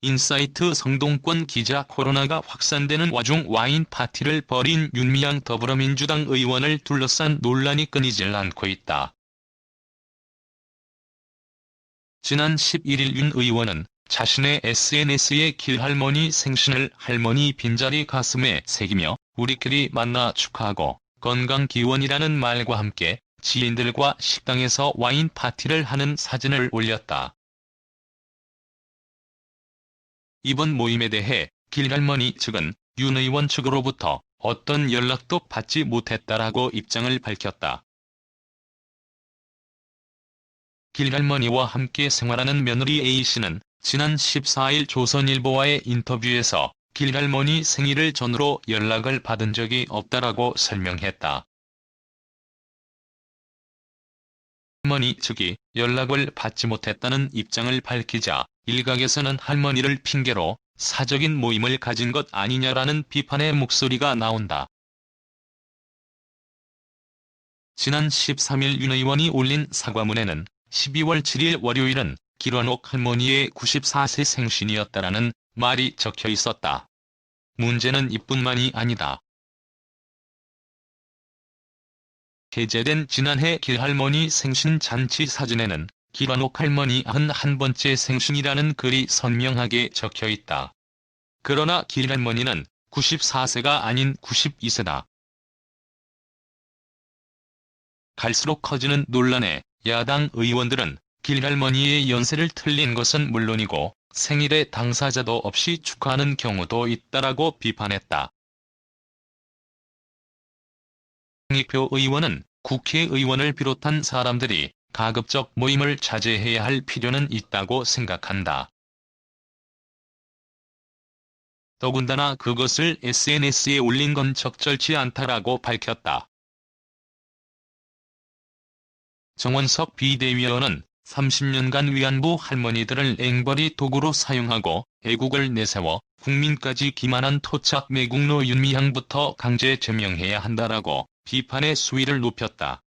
인사이트 성동권 기자 코로나가 확산되는 와중 와인 파티를 벌인 윤미향 더불어민주당 의원을 둘러싼 논란이 끊이질 않고 있다. 지난 11일 윤 의원은 자신의 SNS에 길할머니 생신을 할머니 빈자리 가슴에 새기며 우리끼리 만나 축하하고 건강기원이라는 말과 함께 지인들과 식당에서 와인 파티를 하는 사진을 올렸다. 이번 모임에 대해 길할머니 측은 윤 의원 측으로부터 어떤 연락도 받지 못했다라고 입장을 밝혔다. 길할머니와 함께 생활하는 며느리 A씨는 지난 14일 조선일보와의 인터뷰에서 길할머니 생일을 전후로 연락을 받은 적이 없다라고 설명했다. 할머니 측이 연락을 받지 못했다는 입장을 밝히자 일각에서는 할머니를 핑계로 사적인 모임을 가진 것 아니냐라는 비판의 목소리가 나온다. 지난 13일 윤 의원이 올린 사과문에는 12월 7일 월요일은 길원옥 할머니의 94세 생신이었다라는 말이 적혀 있었다. 문제는 이뿐만이 아니다. 게재된 지난해 길할머니 생신 잔치 사진에는 길원옥 할머니 91번째 생신이라는 글이 선명하게 적혀 있다. 그러나 길할머니는 94세가 아닌 92세다. 갈수록 커지는 논란에 야당 의원들은 길할머니의 연세를 틀린 것은 물론이고 생일에 당사자도 없이 축하하는 경우도 있다라고 비판했다. 홍익표 의원은 국회의원을 비롯한 사람들이 가급적 모임을 자제해야 할 필요는 있다고 생각한다. 더군다나 그것을 SNS에 올린 건 적절치 않다라고 밝혔다. 정원석 비대위원은 30년간 위안부 할머니들을 앵벌이 도구로 사용하고 애국을 내세워 국민까지 기만한 토착 매국노 윤미향부터 강제 제명해야 한다라고 비판의 수위를 높였다.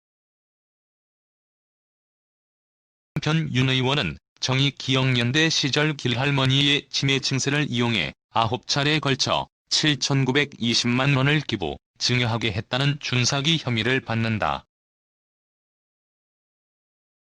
한편 윤 의원은 정의기억연대 시절 길할머니의 치매 증세를 이용해 9차례에 걸쳐 7,920만 원을 기부, 증여하게 했다는 준사기 혐의를 받는다.